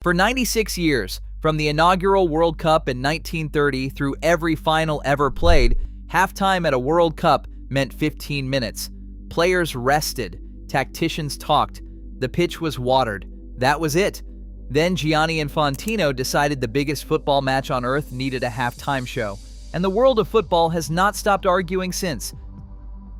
For 96 years, from the inaugural World Cup in 1930 through every final ever played, halftime at a World Cup meant 15 minutes. Players rested, tacticians talked, the pitch was watered. That was it. Then Gianni Infantino decided the biggest football match on earth needed a halftime show, and the world of football has not stopped arguing since.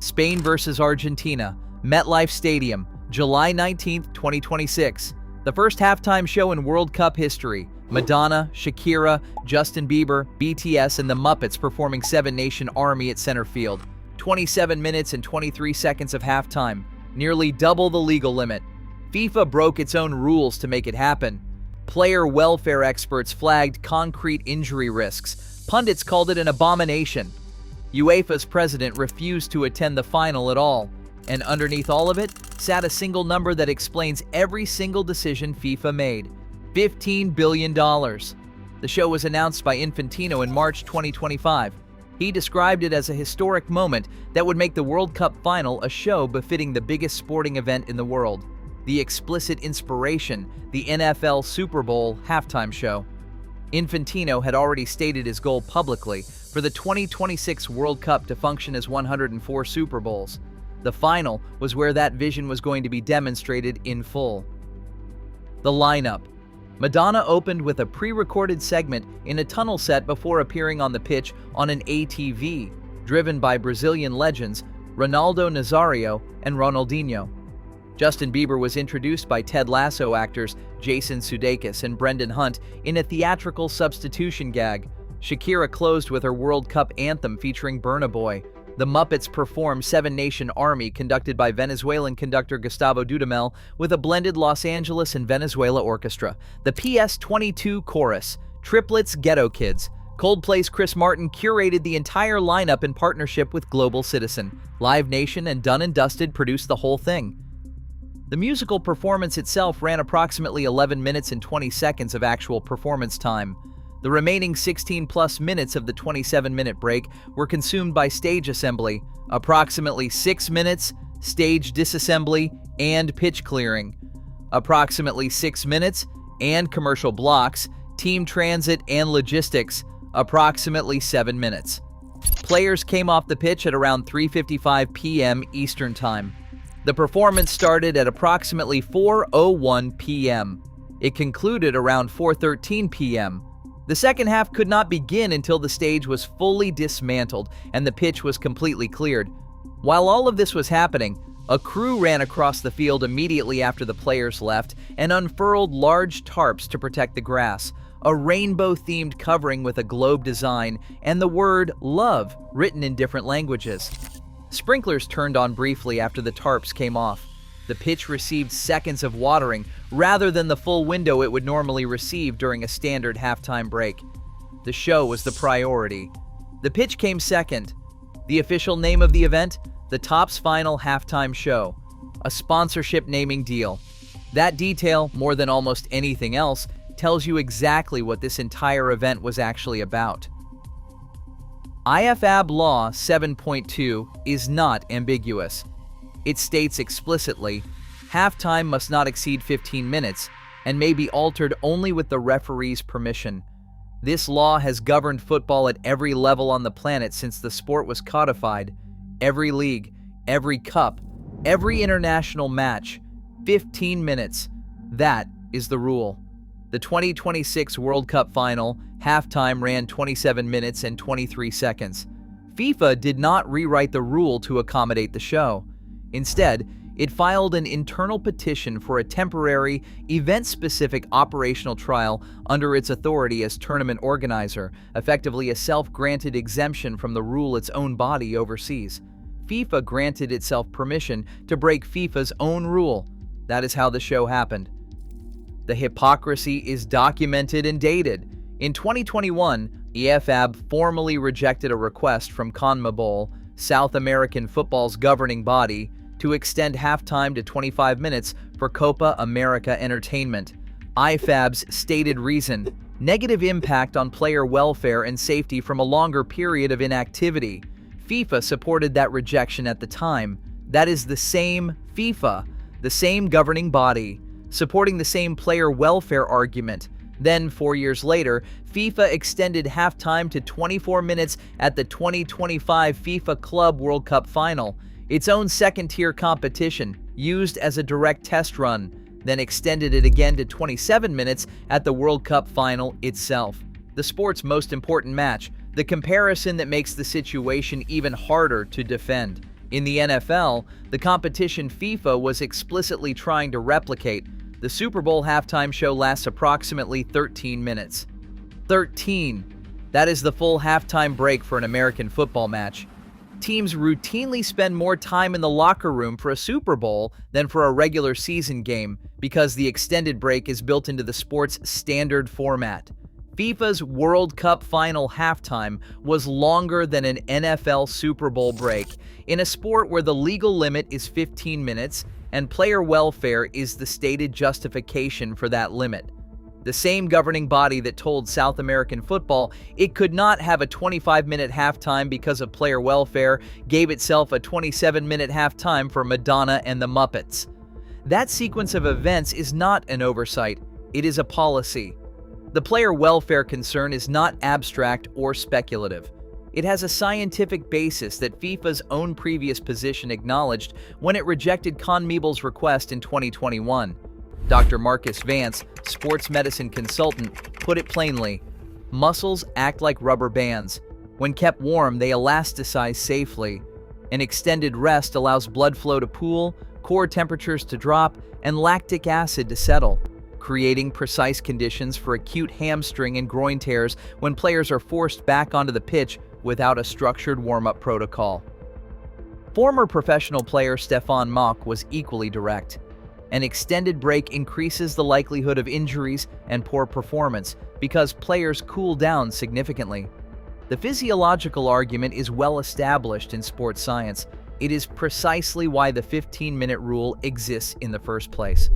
Spain versus Argentina, MetLife Stadium, July 19, 2026. The first halftime show in World Cup history. Madonna, Shakira, Justin Bieber, BTS, and the Muppets performing Seven Nation Army at center field. 27 minutes and 23 seconds of halftime, nearly double the legal limit. FIFA broke its own rules to make it happen. Player welfare experts flagged concrete injury risks. Pundits called it an abomination. UEFA's president refused to attend the final at all. And underneath all of it sat a single number that explains every single decision FIFA made: $15 billion. The show was announced by Infantino in March 2025. He described it as a historic moment that would make the World Cup final a show befitting the biggest sporting event in the world. The explicit inspiration, the NFL Super Bowl halftime show. Infantino had already stated his goal publicly for the 2026 World Cup to function as 104 Super Bowls. The final was where that vision was going to be demonstrated in full. The lineup. Madonna opened with a pre-recorded segment in a tunnel set before appearing on the pitch on an ATV, driven by Brazilian legends Ronaldo Nazario and Ronaldinho. Justin Bieber was introduced by Ted Lasso actors Jason Sudeikis and Brendan Hunt in a theatrical substitution gag. Shakira closed with her World Cup anthem featuring Burna Boy. The Muppets performed Seven Nation Army, conducted by Venezuelan conductor Gustavo Dudamel with a blended Los Angeles and Venezuela orchestra. The PS22 chorus, Triplets Ghetto Kids. Coldplay's Chris Martin curated the entire lineup in partnership with Global Citizen. Live Nation and Dun & Dusted produced the whole thing. The musical performance itself ran approximately 11 minutes and 20 seconds of actual performance time. The remaining 16-plus minutes of the 27-minute break were consumed by stage assembly, approximately 6 minutes, stage disassembly, and pitch clearing, approximately 6 minutes, and commercial blocks, team transit, and logistics, approximately 7 minutes. Players came off the pitch at around 3:55 p.m. Eastern Time. The performance started at approximately 4:01 p.m. It concluded around 4:13 p.m. The second half could not begin until the stage was fully dismantled and the pitch was completely cleared. While all of this was happening, a crew ran across the field immediately after the players left and unfurled large tarps to protect the grass, a rainbow-themed covering with a globe design, and the word "love" written in different languages. Sprinklers turned on briefly after the tarps came off. The pitch received seconds of watering rather than the full window it would normally receive during a standard halftime break. The show was the priority. The pitch came second. The official name of the event? The Topps Final Halftime Show, a sponsorship naming deal. That detail, more than almost anything else, tells you exactly what this entire event was actually about. IFAB Law 7.2 is not ambiguous. It states explicitly, halftime must not exceed 15 minutes and may be altered only with the referee's permission. This law has governed football at every level on the planet since the sport was codified. Every league, every cup, every international match, 15 minutes. That is the rule. The 2026 World Cup final, halftime ran 27 minutes and 23 seconds. FIFA did not rewrite the rule to accommodate the show. Instead, it filed an internal petition for a temporary, event-specific operational trial under its authority as tournament organizer, effectively a self-granted exemption from the rule its own body oversees. FIFA granted itself permission to break FIFA's own rule. That is how the show happened. The hypocrisy is documented and dated. In 2021, IFAB formally rejected a request from CONMEBOL, South American football's governing body, to extend halftime to 25 minutes for Copa America entertainment. IFAB's stated reason: negative impact on player welfare and safety from a longer period of inactivity. FIFA supported that rejection at the time. That is the same FIFA, the same governing body. supporting the same player welfare argument. Then, 4 years later, FIFA extended halftime to 24 minutes at the 2025 FIFA Club World Cup Final, its own second-tier competition, used as a direct test run, then extended it again to 27 minutes at the World Cup Final itself. The sport's most important match, the comparison that makes the situation even harder to defend. In the NFL, the competition FIFA was explicitly trying to replicate. The Super Bowl halftime show lasts approximately 13 minutes. 13. That is the full halftime break for an American football match. Teams routinely spend more time in the locker room for a Super Bowl than for a regular season game because the extended break is built into the sport's standard format. FIFA's World Cup Final halftime was longer than an NFL Super Bowl break in a sport where the legal limit is 15 minutes and player welfare is the stated justification for that limit. The same governing body that told South American football it could not have a 25-minute halftime because of player welfare gave itself a 27-minute halftime for Madonna and the Muppets. That sequence of events is not an oversight, it is a policy. The player welfare concern is not abstract or speculative. It has a scientific basis that FIFA's own previous position acknowledged when it rejected CONMEBOL's request in 2021. Dr. Marcus Vance, sports medicine consultant, put it plainly, muscles act like rubber bands. When kept warm, they elasticize safely. An extended rest allows blood flow to pool, core temperatures to drop, and lactic acid to settle, creating precise conditions for acute hamstring and groin tears when players are forced back onto the pitch without a structured warm-up protocol. Former professional player Stefan Mock was equally direct. An extended break increases the likelihood of injuries and poor performance because players cool down significantly. The physiological argument is well established in sports science. It is precisely why the 15-minute rule exists in the first place.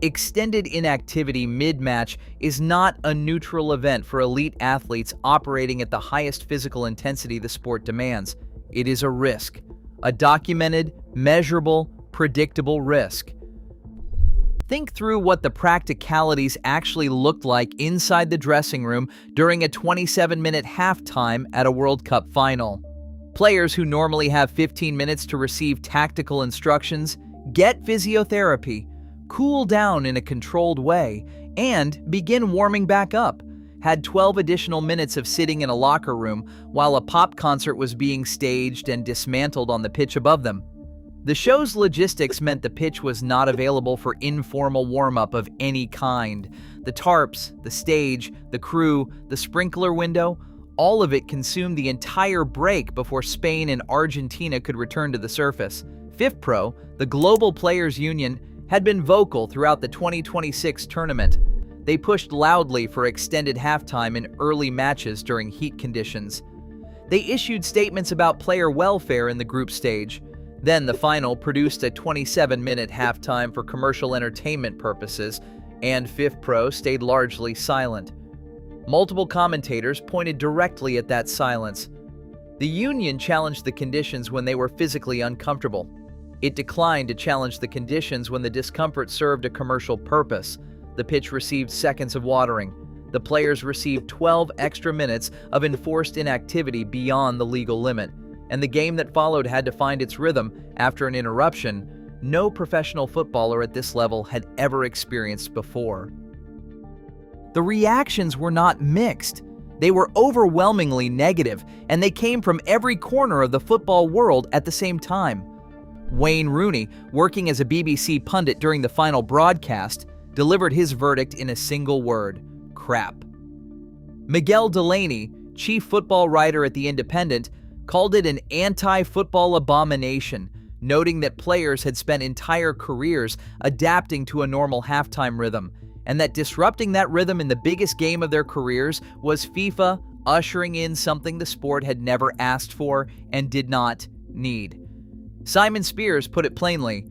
Extended inactivity mid-match is not a neutral event for elite athletes operating at the highest physical intensity the sport demands. It is a risk, a documented, measurable, predictable risk. Think through what the practicalities actually looked like inside the dressing room during a 27-minute halftime at a World Cup final. Players who normally have 15 minutes to receive tactical instructions, get physiotherapy, cool down in a controlled way, and begin warming back up, had 12 additional minutes of sitting in a locker room while a pop concert was being staged and dismantled on the pitch above them. The show's logistics meant the pitch was not available for informal warm-up of any kind. The tarps, the stage, the crew, the sprinkler window, all of it consumed the entire break before Spain and Argentina could return to the surface. FIFPro, the global players' union, had been vocal throughout the 2026 tournament. They pushed loudly for extended halftime in early matches during heat conditions. They issued statements about player welfare in the group stage. Then the final produced a 27-minute halftime for commercial entertainment purposes, and FIFPro stayed largely silent. Multiple commentators pointed directly at that silence. The union challenged the conditions when they were physically uncomfortable. It declined to challenge the conditions when the discomfort served a commercial purpose. The pitch received seconds of watering. The players received 12 extra minutes of enforced inactivity beyond the legal limit, and the game that followed had to find its rhythm after an interruption no professional footballer at this level had ever experienced before. The reactions were not mixed. They were overwhelmingly negative, and they came from every corner of the football world at the same time. Wayne Rooney, working as a BBC pundit during the final broadcast, delivered his verdict in a single word: crap. Miguel Delaney, chief football writer at The Independent, called it an anti-football abomination, noting that players had spent entire careers adapting to a normal halftime rhythm, and that disrupting that rhythm in the biggest game of their careers was FIFA ushering in something the sport had never asked for and did not need. Simon Spears put it plainly,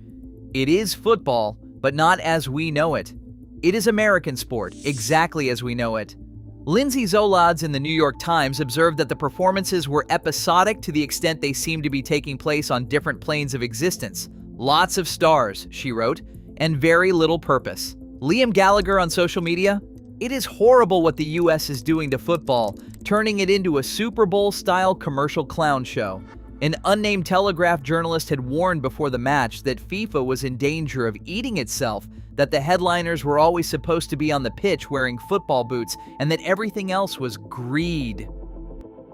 "It is football, but not as we know it. It is American sport, exactly as we know it." Lindsay Zolodz in the New York Times observed that the performances were episodic to the extent they seemed to be taking place on different planes of existence. "Lots of stars," she wrote, "and very little purpose." Liam Gallagher on social media: "It is horrible what the US is doing to football, turning it into a Super Bowl-style commercial clown show." An unnamed Telegraph journalist had warned before the match that FIFA was in danger of eating itself, that the headliners were always supposed to be on the pitch wearing football boots, and that everything else was greed.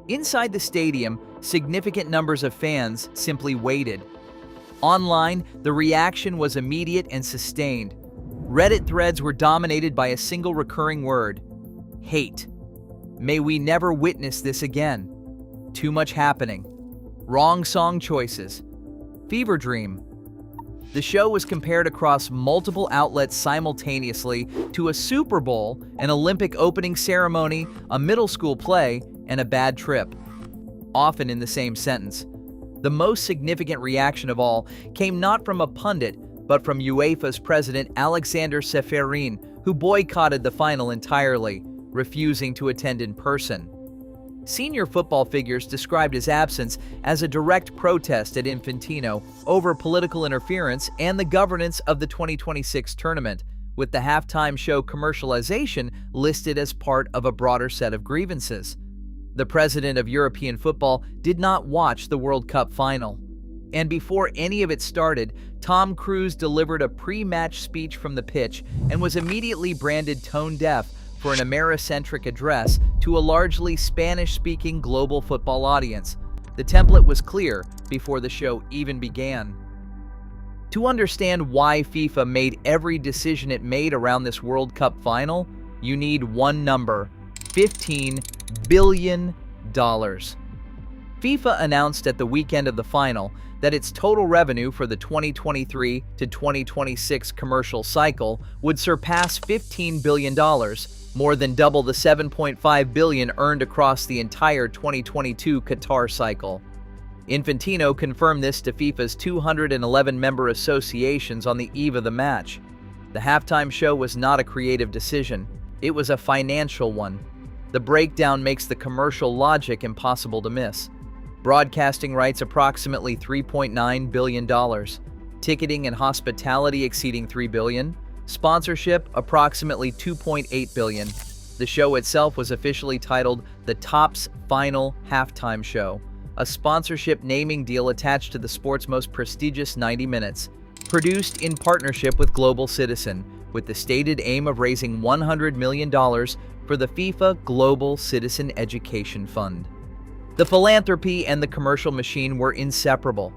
Inside the stadium, significant numbers of fans simply waited. Online, the reaction was immediate and sustained. Reddit threads were dominated by a single recurring word: hate. May we never witness this again. Too much happening. Wrong song choices. Fever dream. The show was compared across multiple outlets simultaneously to a Super Bowl, an Olympic opening ceremony, a middle school play, and a bad trip, often in the same sentence. The most significant reaction of all came not from a pundit, but from UEFA's president Alexander Seferin, who boycotted the final entirely, refusing to attend in person. Senior football figures described his absence as a direct protest at Infantino over political interference and the governance of the 2026 tournament, with the halftime show commercialization listed as part of a broader set of grievances. The president of European football did not watch the World Cup final. And before any of it started, Tom Cruise delivered a pre-match speech from the pitch and was immediately branded tone-deaf for an Americentric address to a largely Spanish-speaking global football audience. The template was clear before the show even began. To understand why FIFA made every decision it made around this World Cup final, you need one number: $15 billion. FIFA announced at the weekend of the final that its total revenue for the 2023 to 2026 commercial cycle would surpass $15 billion, more than double the $7.5 billion earned across the entire 2022 Qatar cycle. Infantino confirmed this to FIFA's 211 member associations on the eve of the match. The halftime show was not a creative decision, it was a financial one. The breakdown makes the commercial logic impossible to miss. Broadcasting rights approximately $3.9 billion, ticketing and hospitality exceeding $3 billion, sponsorship approximately $2.8 billion. The show itself was officially titled the Topps Final Halftime Show, a sponsorship naming deal attached to the sport's most prestigious 90 minutes, produced in partnership with Global Citizen, with the stated aim of raising $100 million for the FIFA Global Citizen Education Fund. The philanthropy and the commercial machine were inseparable.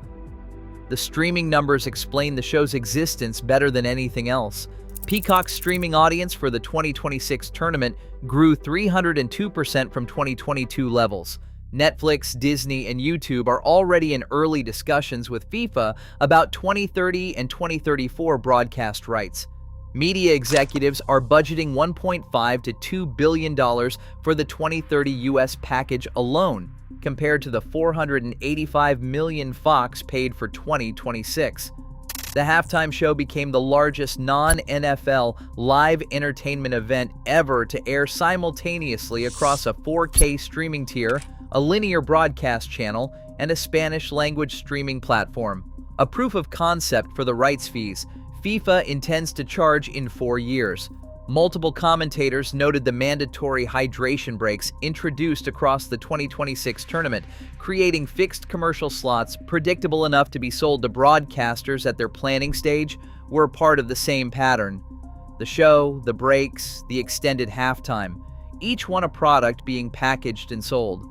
The streaming numbers explain the show's existence better than anything else. Peacock's streaming audience for the 2026 tournament grew 302% from 2022 levels. Netflix, Disney, and YouTube are already in early discussions with FIFA about 2030 and 2034 broadcast rights. Media executives are budgeting $1.5 to $2 billion for the 2030 US package alone, compared to the $485 million Fox paid for 2026. The halftime show became the largest non-NFL live entertainment event ever to air simultaneously across a 4K streaming tier, a linear broadcast channel, and a Spanish-language streaming platform. A proof of concept for the rights fees, FIFA intends to charge in 4 years. Multiple commentators noted the mandatory hydration breaks introduced across the 2026 tournament, creating fixed commercial slots predictable enough to be sold to broadcasters at their planning stage, were part of the same pattern. The show, the breaks, the extended halftime, each one a product being packaged and sold.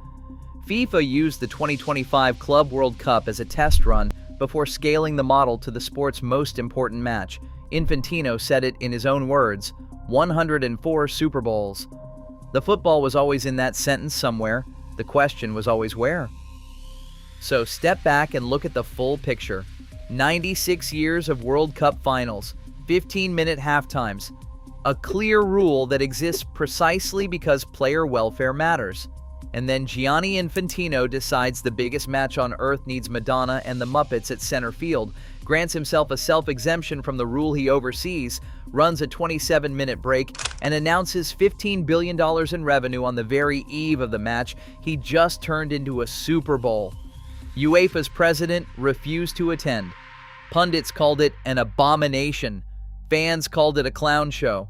FIFA used the 2025 Club World Cup as a test run before scaling the model to the sport's most important match. Infantino said it in his own words: 104 Super Bowls. The football was always in that sentence somewhere. The question was always where. So step back and look at the full picture. 96 years of World Cup finals, 15-minute halftimes. A clear rule that exists precisely because player welfare matters. And then Gianni Infantino decides the biggest match on earth needs Madonna and the Muppets at center field, grants himself a self-exemption from the rule he oversees, runs a 27-minute break, and announces $15 billion in revenue on the very eve of the match he just turned into a Super Bowl. UEFA's president refused to attend. Pundits called it an abomination. Fans called it a clown show.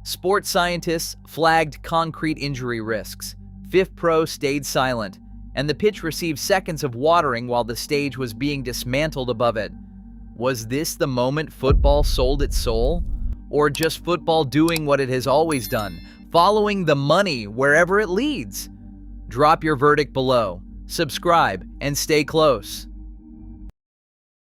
Sports scientists flagged concrete injury risks. FIFA Pro stayed silent, and the pitch received seconds of watering while the stage was being dismantled above it. Was this the moment football sold its soul? Or just football doing what it has always done, following the money wherever it leads? Drop your verdict below, subscribe, and stay close.